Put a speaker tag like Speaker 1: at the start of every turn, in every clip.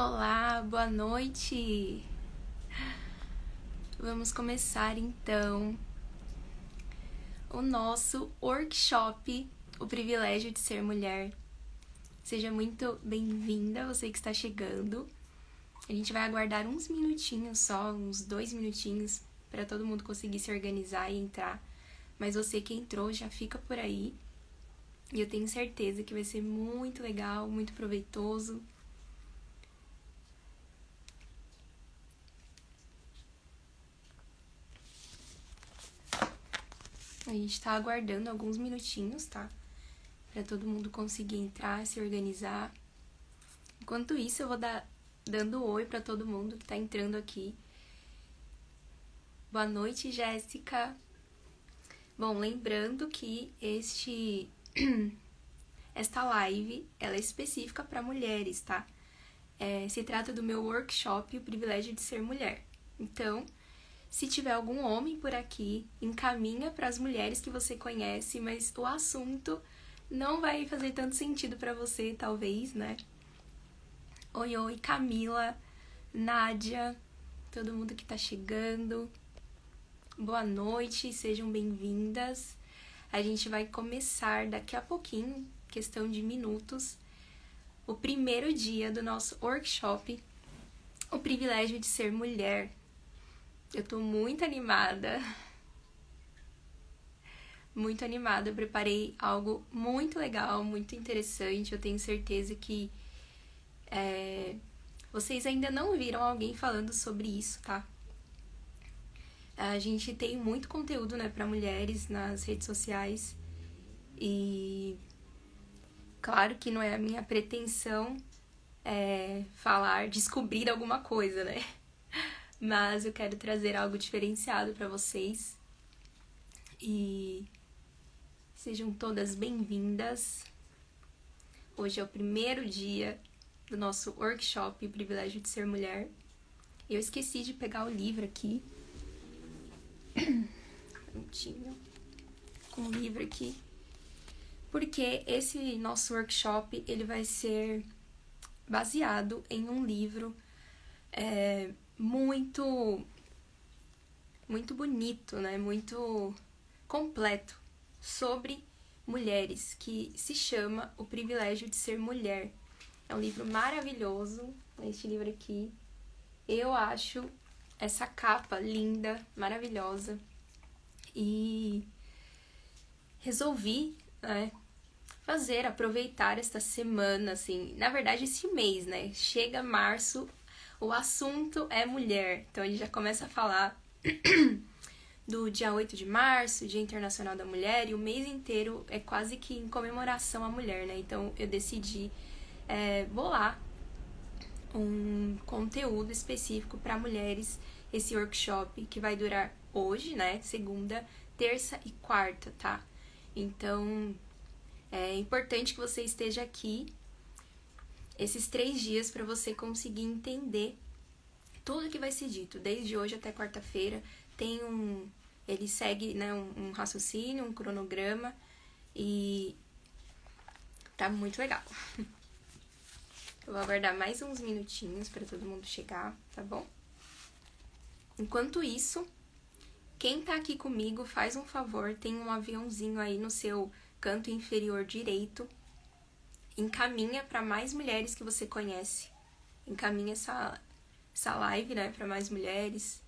Speaker 1: Olá, boa noite! Vamos começar então o nosso workshop, O Privilégio de Ser Mulher. Seja muito bem-vinda, você que está chegando. A gente vai aguardar uns minutinhos só, uns 2 minutinhos, para todo mundo conseguir se organizar e entrar. Mas você que entrou já fica por aí. E eu tenho certeza que vai ser muito legal, muito proveitoso. A gente tá aguardando alguns minutinhos, tá? Pra todo mundo conseguir entrar, se organizar. Enquanto isso, eu vou dando oi pra todo mundo que tá entrando aqui. Boa noite, Jéssica. Bom, lembrando que esta live, ela é específica para mulheres, tá? Se trata do meu workshop, O Privilégio de Ser Mulher. Então, se tiver algum homem por aqui, encaminha para as mulheres que você conhece, mas o assunto não vai fazer tanto sentido para você, talvez, né? Oi, Camila, Nádia, todo mundo que tá chegando. Boa noite, sejam bem-vindas. A gente vai começar daqui a pouquinho, questão de minutos, o primeiro dia do nosso workshop, O Privilégio de Ser Mulher. Eu tô muito animada. Muito animada, eu preparei algo muito legal, muito interessante. Eu tenho certeza que vocês ainda não viram alguém falando sobre isso, tá? A gente tem muito conteúdo, né, para mulheres nas redes sociais e claro que não é a minha pretensão descobrir alguma coisa, né? Mas eu quero trazer algo diferenciado para vocês e sejam todas bem-vindas. Hoje é o primeiro dia do nosso workshop, O Privilégio de Ser Mulher. Eu esqueci de pegar o livro aqui. Com o livro aqui. Porque esse nosso workshop, ele vai ser baseado em um livro muito bonito, né? Muito completo sobre mulheres, que se chama O Privilégio de Ser Mulher. É um livro maravilhoso, este livro aqui. Eu acho essa capa linda, maravilhosa. E resolvi, né, aproveitar esta semana, assim, na verdade esse mês, né? Chega março, o assunto é mulher. Então a gente já começa a falar do dia 8 de março, Dia Internacional da Mulher, e o mês inteiro é quase que em comemoração à mulher, né? Então eu decidi bolar um conteúdo específico para mulheres, esse workshop que vai durar hoje, né? Segunda, terça e quarta, tá? Então é importante que você esteja aqui esses 3 dias para você conseguir entender tudo que vai ser dito, desde hoje até quarta-feira. Ele segue, né, um raciocínio, um cronograma, e tá muito legal. Eu vou aguardar mais uns minutinhos para todo mundo chegar, tá bom? Enquanto isso, quem tá aqui comigo, faz um favor, tem um aviãozinho aí no seu canto inferior direito. Encaminha para mais mulheres que você conhece. Encaminha essa live, né, para mais mulheres,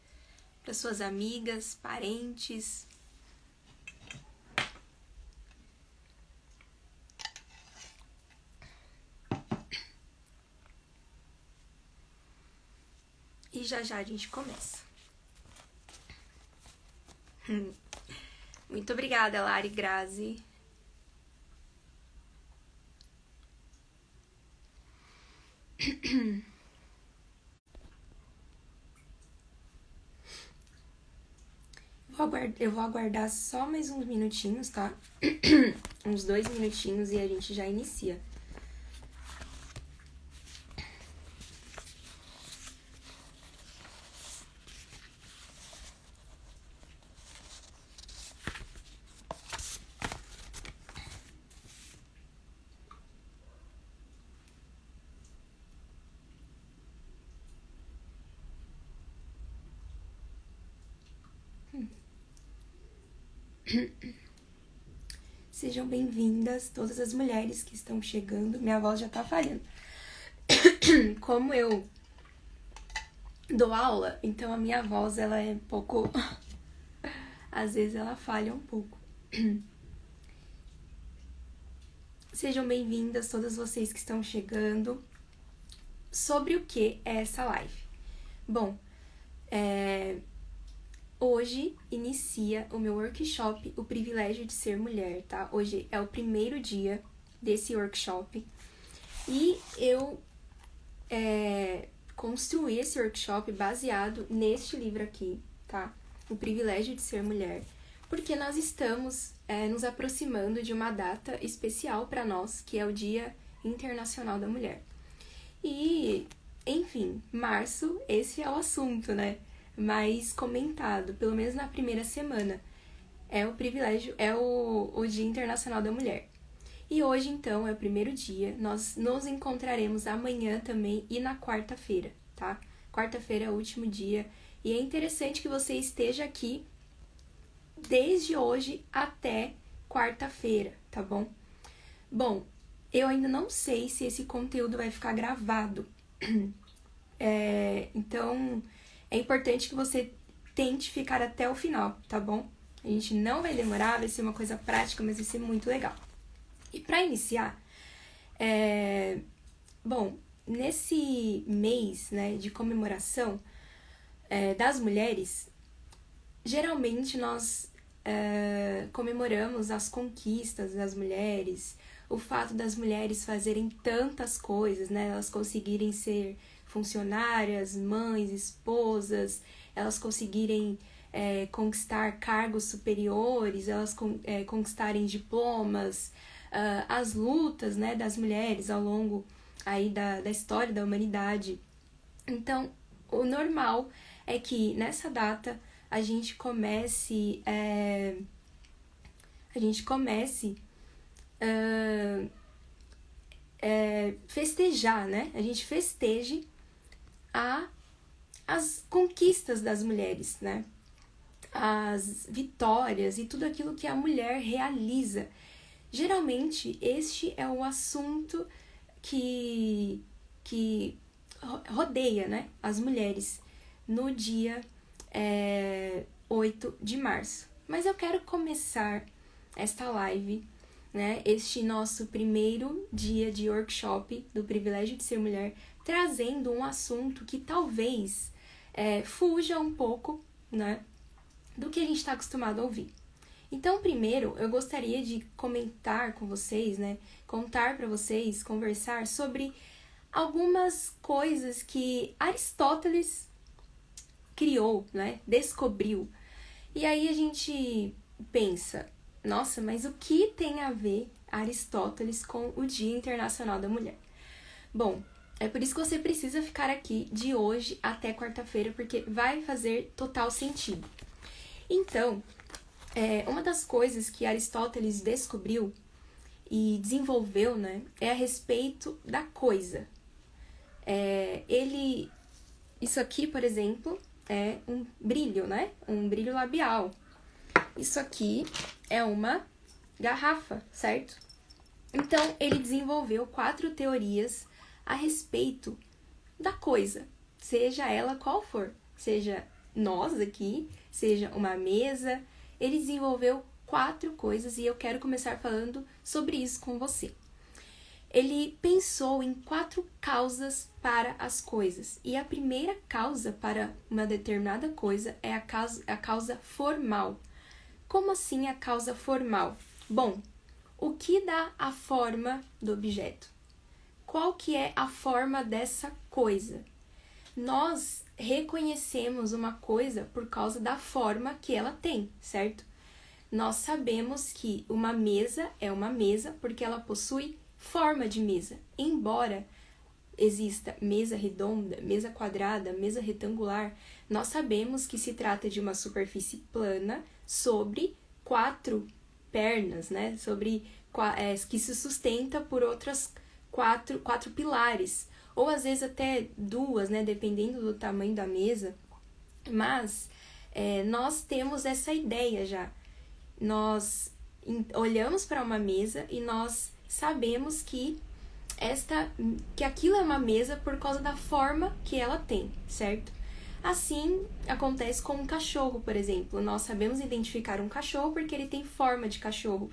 Speaker 1: para suas amigas, parentes. E já a gente começa. Muito obrigada, Lari Grazi. Eu vou aguardar só mais uns minutinhos, tá? Uns 2 minutinhos e a gente já inicia. Sejam bem-vindas todas as mulheres que estão chegando. Minha voz já tá falhando. Como eu dou aula, então a minha voz ela é um pouco... Às vezes ela falha um pouco. Sejam bem-vindas todas vocês que estão chegando. Sobre o que é essa live? Bom, hoje inicia o meu workshop, O Privilégio de Ser Mulher, tá? Hoje é o primeiro dia desse workshop e eu construí esse workshop baseado neste livro aqui, tá? O Privilégio de Ser Mulher, porque nós estamos nos aproximando de uma data especial para nós, que é o Dia Internacional da Mulher. E, enfim, março, esse é o assunto, né? Mais comentado, pelo menos na primeira semana, é o privilégio, é o Dia Internacional da Mulher. E hoje, então, é o primeiro dia, nós nos encontraremos amanhã também e na quarta-feira, tá? Quarta-feira é o último dia e é interessante que você esteja aqui desde hoje até quarta-feira, tá bom? Bom, eu ainda não sei se esse conteúdo vai ficar gravado, então é importante que você tente ficar até o final, tá bom? A gente não vai demorar, vai ser uma coisa prática, mas vai ser muito legal. E para iniciar, bom, nesse mês, né, de comemoração das mulheres, geralmente nós comemoramos as conquistas das mulheres, o fato das mulheres fazerem tantas coisas, né, elas conseguirem ser funcionárias, mães, esposas, elas conseguirem conquistar cargos superiores, elas conquistarem diplomas, as lutas, né, das mulheres ao longo aí da história da humanidade. Então, o normal é que nessa data a gente comece festejar, né? A gente festeje as conquistas das mulheres, né? As vitórias e tudo aquilo que a mulher realiza. Geralmente, este é o assunto que rodeia, né, as mulheres no dia 8 de março. Mas eu quero começar esta live, né, este nosso primeiro dia de workshop do Privilégio de Ser Mulher, trazendo um assunto que talvez fuja um pouco, né, do que a gente está acostumado a ouvir. Então, primeiro, eu gostaria de comentar com vocês, né, contar para vocês, conversar sobre algumas coisas que Aristóteles criou, né, descobriu. E aí a gente pensa, nossa, mas o que tem a ver Aristóteles com o Dia Internacional da Mulher? Bom, é por isso que você precisa ficar aqui de hoje até quarta-feira, porque vai fazer total sentido. Então, uma das coisas que Aristóteles descobriu e desenvolveu, né, é a respeito da coisa. Isso aqui, por exemplo, é um brilho, né? Um brilho labial. Isso aqui é uma garrafa, certo? Então, ele desenvolveu 4 teorias a respeito da coisa, seja ela qual for. Seja nós aqui, seja uma mesa. Ele desenvolveu 4 coisas e eu quero começar falando sobre isso com você. Ele pensou em 4 causas para as coisas. E a primeira causa para uma determinada coisa é a causa formal. Como assim a causa formal? Bom, o que dá a forma do objeto? Qual que é a forma dessa coisa? Nós reconhecemos uma coisa por causa da forma que ela tem, certo? Nós sabemos que uma mesa é uma mesa porque ela possui forma de mesa. Embora exista mesa redonda, mesa quadrada, mesa retangular, nós sabemos que se trata de uma superfície plana sobre 4 pernas, né? Que se sustenta por outras 4 pilares, ou às vezes até 2, né? Dependendo do tamanho da mesa. Mas nós temos essa ideia já. nós olhamos para uma mesa e nós sabemos que aquilo é uma mesa por causa da forma que ela tem, certo? Assim acontece com um cachorro, por exemplo. Nós sabemos identificar um cachorro porque ele tem forma de cachorro.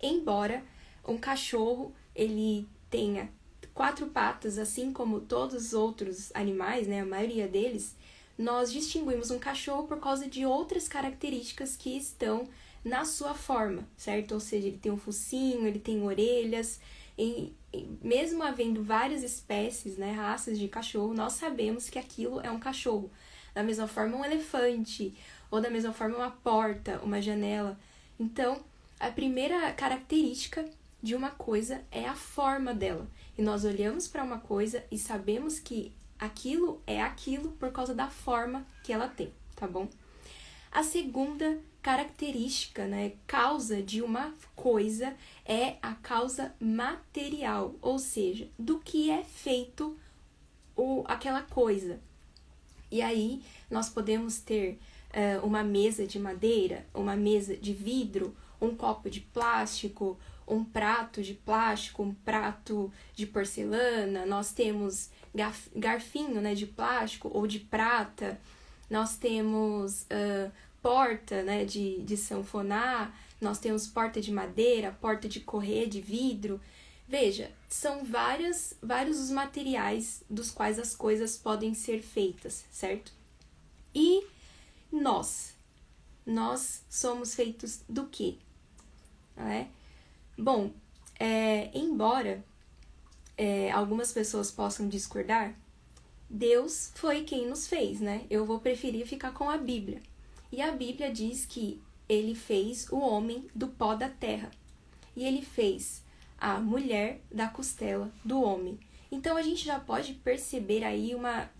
Speaker 1: Embora um cachorro ele tenha 4 patas, assim como todos os outros animais, né, a maioria deles, nós distinguimos um cachorro por causa de outras características que estão na sua forma, certo? Ou seja, ele tem um focinho, ele tem orelhas, e mesmo havendo várias espécies, né, raças de cachorro, nós sabemos que aquilo é um cachorro. Da mesma forma, um elefante, ou da mesma forma, uma porta, uma janela. Então, a primeira característica de uma coisa é a forma dela. E nós olhamos para uma coisa e sabemos que aquilo é aquilo por causa da forma que ela tem, tá bom? A segunda característica, né, causa de uma coisa é a causa material, ou seja, do que é feito aquela coisa. E aí nós podemos ter uma mesa de madeira, uma mesa de vidro, um copo de plástico, um prato de plástico, um prato de porcelana, nós temos garfinho, né, de plástico ou de prata, nós temos porta, né, de sanfonar, nós temos porta de madeira, porta de correr, de vidro. Veja, são vários os materiais dos quais as coisas podem ser feitas, certo? E nós somos feitos do quê? Não é? Bom, embora algumas pessoas possam discordar, Deus foi quem nos fez, né? Eu vou preferir ficar com a Bíblia. E a Bíblia diz que ele fez o homem do pó da terra. E ele fez a mulher da costela do homem. Então a gente já pode perceber aí uma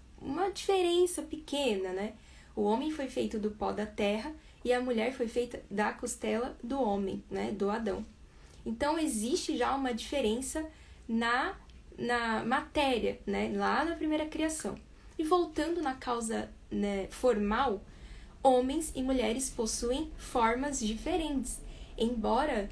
Speaker 1: diferença pequena, né? O homem foi feito do pó da terra e a mulher foi feita da costela do homem, né? Do Adão. Então existe já uma diferença na matéria, né? Lá na primeira criação. E voltando na causa, né, formal, homens e mulheres possuem formas diferentes. Embora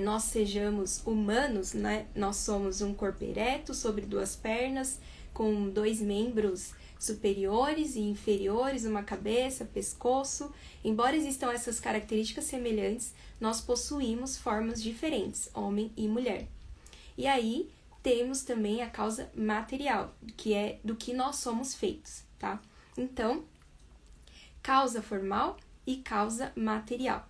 Speaker 1: nós sejamos humanos, né? Nós somos um corpo ereto sobre 2 pernas, com 2 membros superiores e inferiores, uma cabeça, pescoço. Embora existam essas características semelhantes, nós possuímos formas diferentes, homem e mulher. E aí temos também a causa material, que é do que nós somos feitos, tá? Então, causa formal e causa material.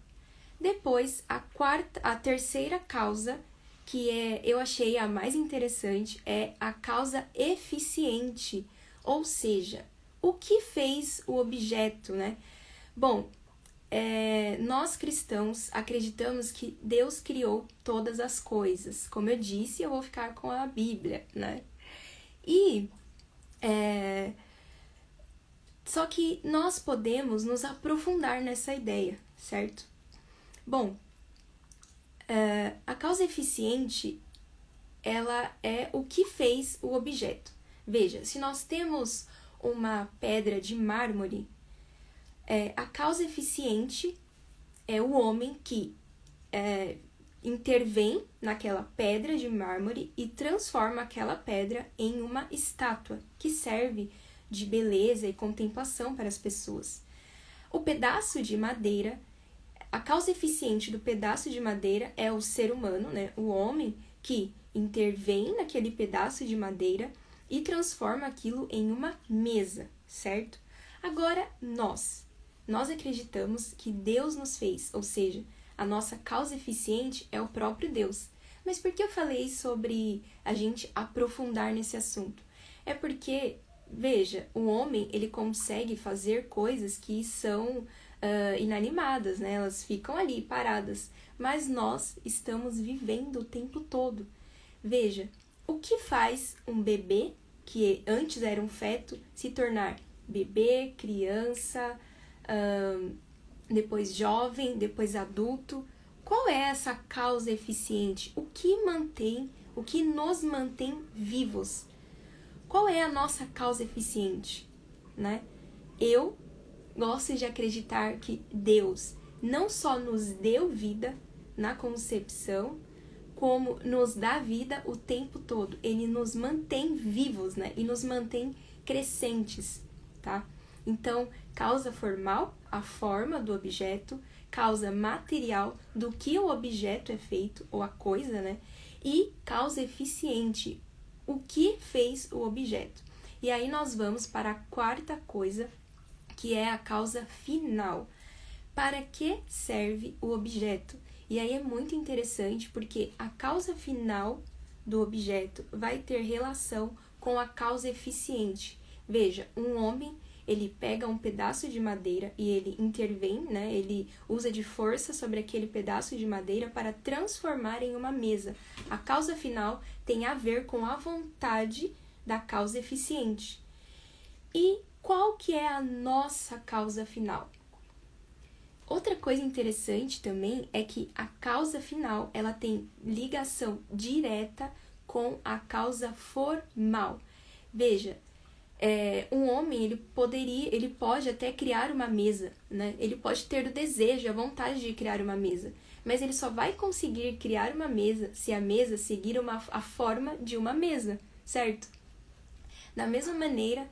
Speaker 1: Depois, a terceira causa, que eu achei a mais interessante, é a causa eficiente, ou seja, o que fez o objeto, né? Bom, nós cristãos acreditamos que Deus criou todas as coisas. Como eu disse, eu vou ficar com a Bíblia, né? E só que nós podemos nos aprofundar nessa ideia, certo? Bom, a causa eficiente, ela é o que fez o objeto. Veja, se nós temos uma pedra de mármore, a causa eficiente é o homem que intervém naquela pedra de mármore e transforma aquela pedra em uma estátua que serve de beleza e contemplação para as pessoas. O pedaço de madeira, a causa eficiente do pedaço de madeira é o ser humano, né? O homem que intervém naquele pedaço de madeira e transforma aquilo em uma mesa, certo? Agora, nós acreditamos que Deus nos fez, ou seja, a nossa causa eficiente é o próprio Deus. Mas por que eu falei sobre a gente aprofundar nesse assunto? É porque, veja, o homem ele consegue fazer coisas que são inanimadas, né? Elas ficam ali paradas, mas nós estamos vivendo o tempo todo. Veja, o que faz um bebê, que antes era um feto, se tornar bebê, criança, depois jovem, depois adulto? Qual é essa causa eficiente? O que nos mantém vivos? Qual é a nossa causa eficiente, né? Eu gosto de acreditar que Deus não só nos deu vida na concepção, como nos dá vida o tempo todo. Ele nos mantém vivos, né? E nos mantém crescentes, tá? Então, causa formal, a forma do objeto, causa material, do que o objeto é feito, ou a coisa, né? E causa eficiente, o que fez o objeto. E aí nós vamos para a quarta coisa, que é a causa final. Para que serve o objeto? E aí é muito interessante porque a causa final do objeto vai ter relação com a causa eficiente. Veja, um homem, ele pega um pedaço de madeira e ele intervém, né? Ele usa de força sobre aquele pedaço de madeira para transformar em uma mesa. A causa final tem a ver com a vontade da causa eficiente. E qual que é a nossa causa final? Outra coisa interessante também é que a causa final, ela tem ligação direta com a causa formal. Veja, um homem, ele pode até criar uma mesa, né? Ele pode ter o desejo, a vontade de criar uma mesa, mas ele só vai conseguir criar uma mesa se a mesa seguir a forma de uma mesa, certo? Da mesma maneira,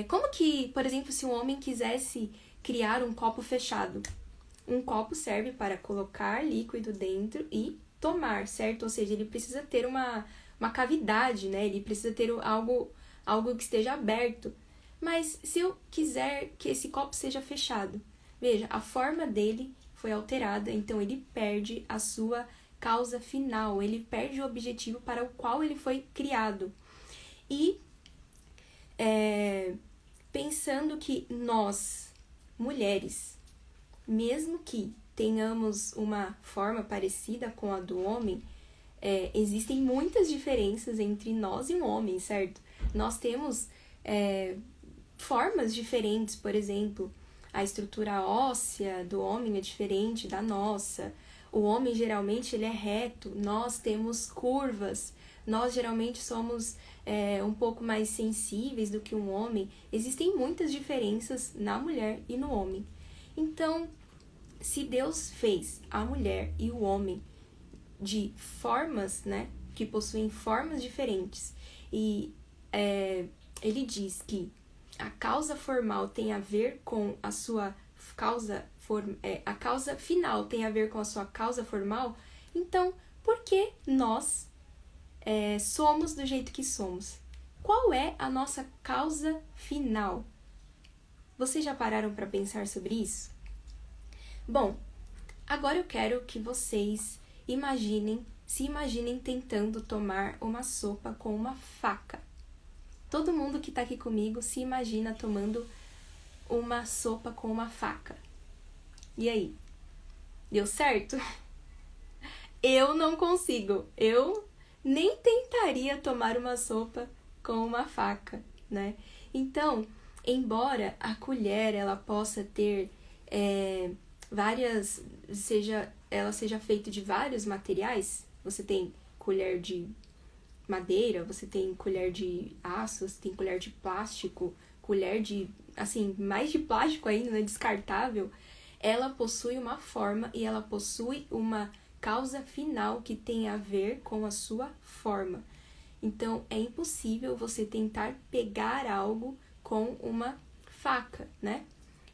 Speaker 1: como que, por exemplo, se um homem quisesse criar um copo fechado, um copo serve para colocar líquido dentro e tomar, certo? Ou seja, ele precisa ter uma cavidade, né? Ele precisa ter algo que esteja aberto. Mas se eu quiser que esse copo seja fechado, veja, a forma dele foi alterada, então ele perde a sua causa final, ele perde o objetivo para o qual ele foi criado. E pensando que nós, mulheres, mesmo que tenhamos uma forma parecida com a do homem, existem muitas diferenças entre nós e um homem, certo? Nós temos formas diferentes, por exemplo, a estrutura óssea do homem é diferente da nossa. O homem geralmente ele é reto, nós temos curvas, nós geralmente somos um pouco mais sensíveis do que um homem. Existem muitas diferenças na mulher e no homem. Então, se Deus fez a mulher e o homem de formas, né, que possuem formas diferentes, e ele diz que a causa formal tem a ver com a sua causa, a causa final tem a ver com a sua causa formal, então, por que nós somos do jeito que somos? Qual é a nossa causa final? Vocês já pararam para pensar sobre isso? Bom, agora eu quero que vocês se imaginem tentando tomar uma sopa com uma faca. Todo mundo que tá aqui comigo se imagina tomando uma sopa com uma faca. E aí? Deu certo? Eu não consigo. Eu nem tentaria tomar uma sopa com uma faca, né? Então, embora a colher ela possa ter ela seja feita de vários materiais, você tem colher de madeira, você tem colher de aço, você tem colher de plástico, colher de, assim, mais de plástico ainda, né, descartável, ela possui uma forma e ela possui uma causa final que tem a ver com a sua forma. Então, é impossível você tentar pegar algo com uma faca, né?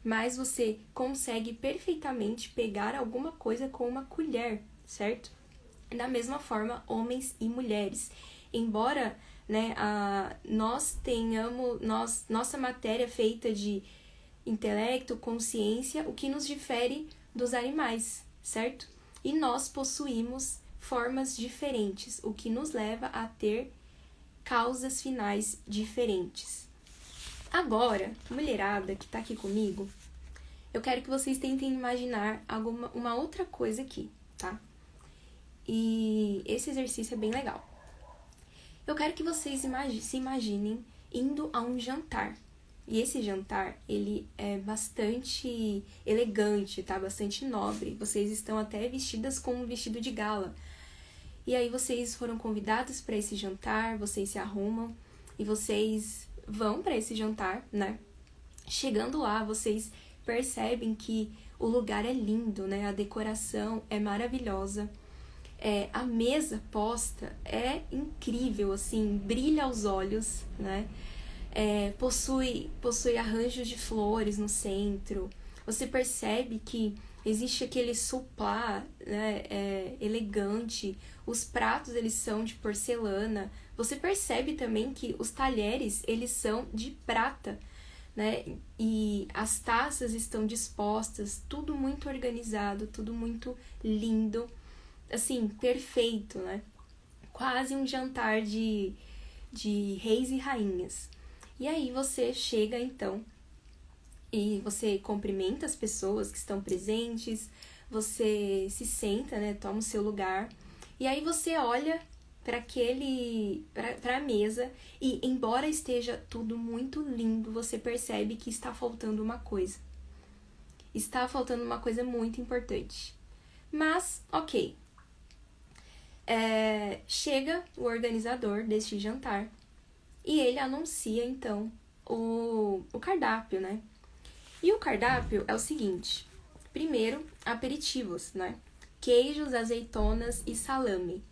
Speaker 1: Mas você consegue perfeitamente pegar alguma coisa com uma colher, certo? Da mesma forma, homens e mulheres. Embora, né, nossa matéria é feita de intelecto, consciência, o que nos difere dos animais, certo? E nós possuímos formas diferentes, o que nos leva a ter causas finais diferentes. Agora, mulherada que tá aqui comigo, eu quero que vocês tentem imaginar uma outra coisa aqui, tá? E esse exercício é bem legal. Eu quero que vocês se imaginem indo a um jantar. E esse jantar, ele é bastante elegante, tá? Bastante nobre. Vocês estão até vestidas com um vestido de gala. E aí vocês foram convidados para esse jantar, vocês se arrumam e vocês vão para esse jantar, né? Chegando lá, vocês percebem que O lugar é lindo, né? A decoração é maravilhosa. A mesa posta é incrível, assim, brilha aos olhos, né? Possui arranjos de flores no centro. Você percebe que existe aquele suplá, né, elegante. Os pratos, eles são de porcelana. Você percebe também que os talheres, eles são de prata, né? E as taças estão dispostas, tudo muito organizado, tudo muito lindo. Assim, perfeito, né? Quase um jantar de reis e rainhas. E aí você chega, então, e você cumprimenta as pessoas que estão presentes, você se senta, né? Toma o seu lugar. E aí você olha para a mesa e, embora esteja tudo muito lindo, você percebe que está faltando uma coisa. Está faltando uma coisa muito importante. Mas, ok. Chega o organizador deste jantar e ele anuncia, então, o cardápio, né? E o cardápio é o seguinte. Primeiro, aperitivos, né? Queijos, azeitonas e salame.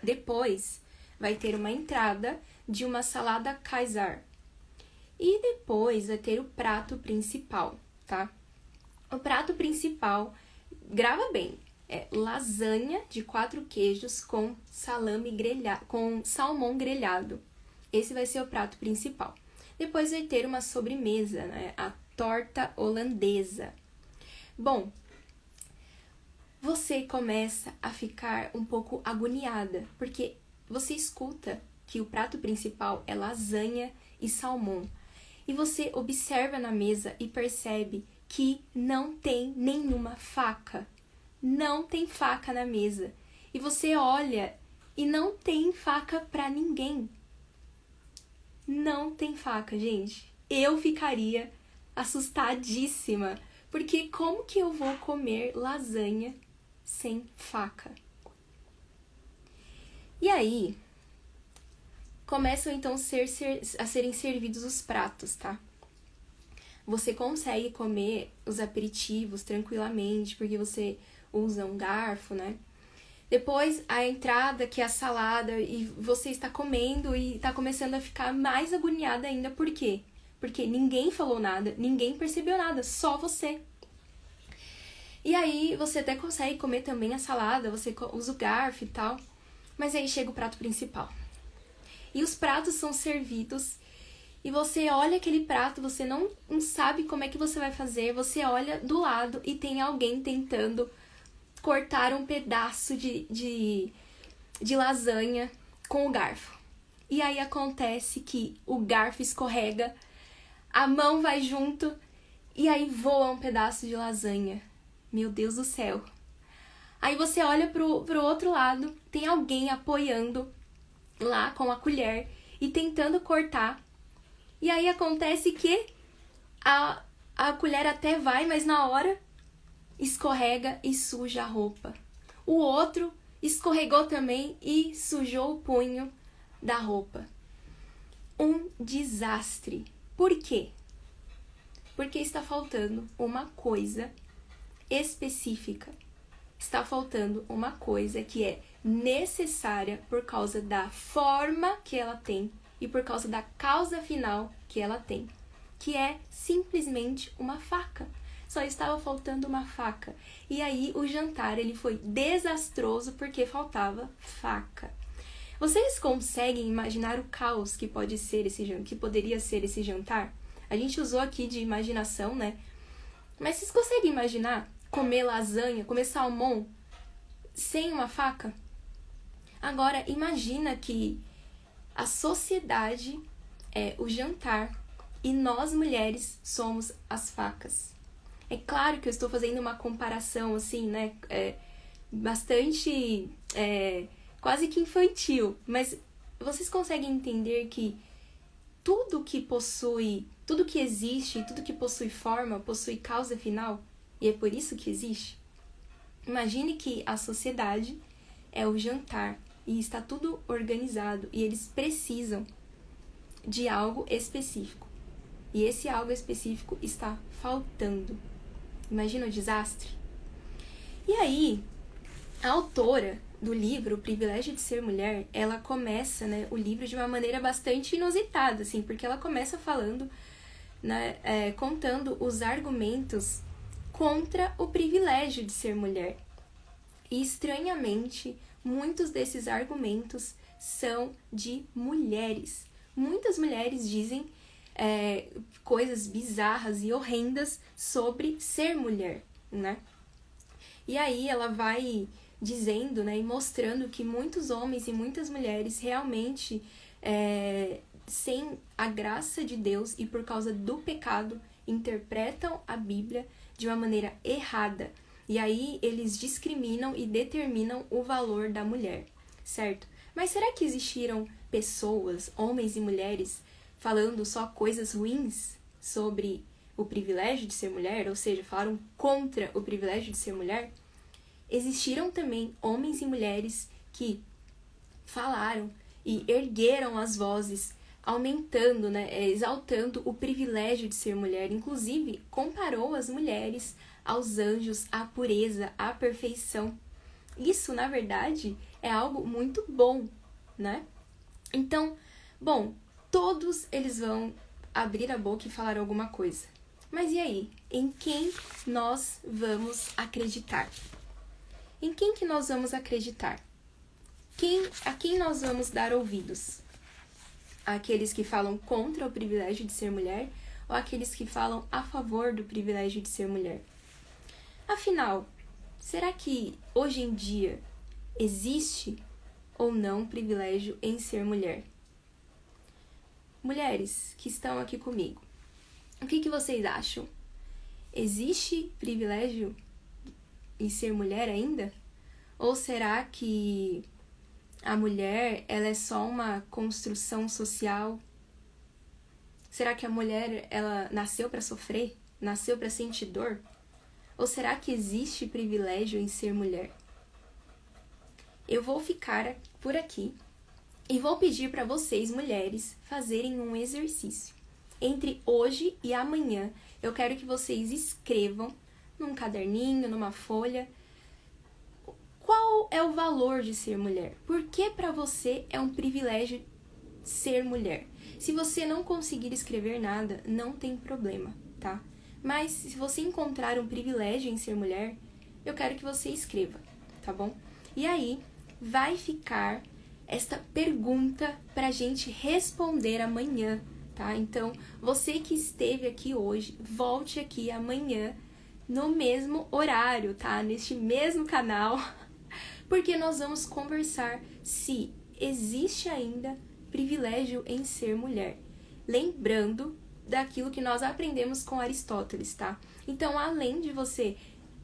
Speaker 1: Depois, vai ter uma entrada de uma salada Caesar. E depois vai ter o prato principal, tá? O prato principal, grava bem, é lasanha de 4 queijos com com salmão grelhado. Esse vai ser o prato principal. Depois vai ter uma sobremesa, né? A torta holandesa. Bom, você começa a ficar um pouco agoniada, porque você escuta que o prato principal é lasanha e salmão. E você observa na mesa e percebe que não tem nenhuma faca. Não tem faca na mesa. E você olha e não tem faca pra ninguém. Não tem faca, gente. Eu ficaria assustadíssima. Porque como que eu vou comer lasanha sem faca? E aí, começam então a serem servidos os pratos, tá? Você consegue comer os aperitivos tranquilamente, porque você usa um garfo, né? Depois, a entrada, que é a salada, e você está comendo e está começando a ficar mais agoniada ainda. Por quê? Porque ninguém falou nada, ninguém percebeu nada, só você. E aí, você até consegue comer também a salada, você usa o garfo e tal. Mas aí chega o prato principal. E os pratos são servidos e você olha aquele prato, você não sabe como é que você vai fazer, você olha do lado e tem alguém tentando cortar um pedaço de lasanha com o garfo. E aí acontece que o garfo escorrega, a mão vai junto e aí voa um pedaço de lasanha. Meu Deus do céu. Aí você olha pro outro lado, tem alguém apoiando lá com a colher e tentando cortar. E aí acontece que a colher até vai, mas na hora escorrega e suja a roupa. O outro escorregou também e sujou o punho da roupa. Um desastre. Por quê? Porque está faltando uma coisa específica. Está faltando uma coisa que é necessária por causa da forma que ela tem e por causa da causa final que ela tem, que é simplesmente uma faca. Só estava faltando uma faca. E aí o jantar ele foi desastroso porque faltava faca. Vocês conseguem imaginar o caos que pode ser que poderia ser esse jantar? A gente usou aqui de imaginação, né? Mas vocês conseguem imaginar comer lasanha, comer salmão sem uma faca? Agora, imagina que a sociedade é o jantar e nós mulheres somos as facas. É claro que eu estou fazendo uma comparação assim, né? Bastante, quase que infantil, mas vocês conseguem entender que tudo que existe, tudo que possui forma, possui causa final, e é por isso que existe? Imagine que a sociedade é o jantar e está tudo organizado e eles precisam de algo específico. E esse algo específico está faltando. Imagina o desastre. E aí, a autora do livro, O Privilégio de Ser Mulher, ela começa, né, o livro de uma maneira bastante inusitada, assim, porque ela começa falando, né, contando os argumentos contra o privilégio de ser mulher. E, estranhamente, muitos desses argumentos são de mulheres. Muitas mulheres dizem coisas bizarras e horrendas sobre ser mulher, né? E aí ela vai dizendo, né, e mostrando que muitos homens e muitas mulheres realmente, sem a graça de Deus e por causa do pecado, interpretam a Bíblia de uma maneira errada. E aí eles discriminam e determinam o valor da mulher, certo? Mas será que existiram pessoas, homens e mulheres, falando só coisas ruins sobre o privilégio de ser mulher, ou seja, falaram contra o privilégio de ser mulher? Existiram também homens e mulheres que falaram e ergueram as vozes, aumentando, né, exaltando o privilégio de ser mulher. Inclusive, comparou as mulheres aos anjos, à pureza, à perfeição. Isso, na verdade, é algo muito bom, né? Então, bom, todos eles vão abrir a boca e falar alguma coisa. Mas e aí? Em quem nós vamos acreditar? Em quem que nós vamos acreditar? A quem nós vamos dar ouvidos? Aqueles que falam contra o privilégio de ser mulher ou aqueles que falam a favor do privilégio de ser mulher? Afinal, será que hoje em dia existe ou não privilégio em ser mulher? Mulheres que estão aqui comigo, o que vocês acham? Existe privilégio em ser mulher ainda? Ou será que a mulher ela é só uma construção social? Será que a mulher ela nasceu para sofrer? Nasceu para sentir dor? Ou será que existe privilégio em ser mulher? Eu vou ficar por aqui e vou pedir para vocês, mulheres, fazerem um exercício. Entre hoje e amanhã, eu quero que vocês escrevam num caderninho, numa folha, qual é o valor de ser mulher? Por que para você é um privilégio ser mulher? Se você não conseguir escrever nada, não tem problema, tá? Mas se você encontrar um privilégio em ser mulher, eu quero que você escreva, tá bom? E aí vai ficar esta pergunta pra gente responder amanhã, tá? Então, você que esteve aqui hoje, volte aqui amanhã no mesmo horário, tá? Neste mesmo canal, porque nós vamos conversar se existe ainda privilégio em ser mulher. Lembrando daquilo que nós aprendemos com Aristóteles, tá? Então, além de você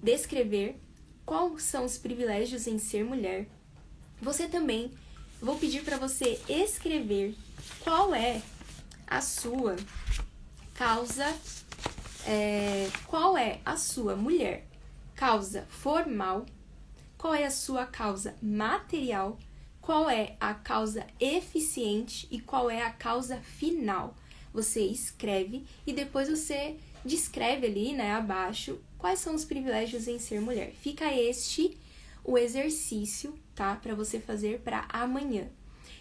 Speaker 1: descrever quais são os privilégios em ser mulher, você também vou pedir para você escrever qual é a sua causa, qual é a sua mulher, causa formal, qual é a sua causa material, qual é a causa eficiente e qual é a causa final. Você escreve e depois você descreve ali, né, abaixo, quais são os privilégios em ser mulher. Fica o exercício, tá, para você fazer para amanhã.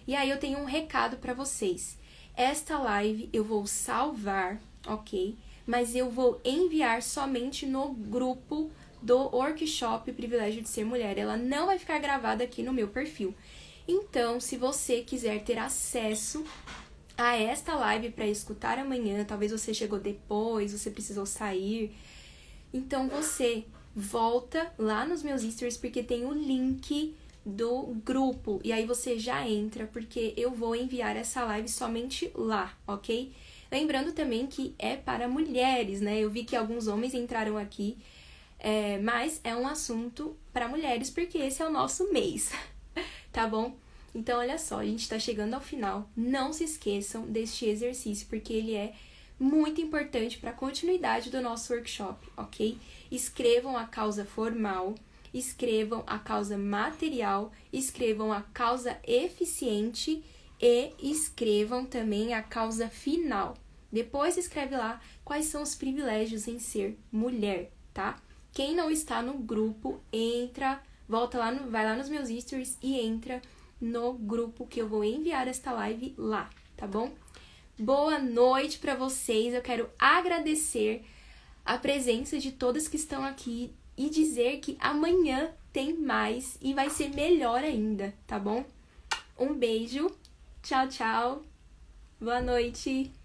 Speaker 1: E aí eu tenho um recado para vocês. Esta live eu vou salvar, ok? Mas eu vou enviar somente no grupo do workshop Privilégio de Ser Mulher. Ela não vai ficar gravada aqui no meu perfil. Então, se você quiser ter acesso a esta live para escutar amanhã, talvez você chegou depois, você precisou sair, então você volta lá nos meus stories porque tem o link do grupo e aí você já entra porque eu vou enviar essa live somente lá, ok? Lembrando também que é para mulheres, né? Eu vi que alguns homens entraram aqui, mas é um assunto para mulheres porque esse é o nosso mês, tá bom? Então, olha só, a gente tá chegando ao final. Não se esqueçam deste exercício, porque ele é muito importante para a continuidade do nosso workshop, ok? Escrevam a causa formal, escrevam a causa material, escrevam a causa eficiente e escrevam também a causa final. Depois escreve lá quais são os privilégios em ser mulher, tá? tá? Quem não está no grupo, entra, vai lá nos meus stories e entra no grupo que eu vou enviar esta live lá, tá bom? Boa noite pra vocês, eu quero agradecer a presença de todas que estão aqui e dizer que amanhã tem mais e vai ser melhor ainda, tá bom? Um beijo, tchau, tchau, boa noite!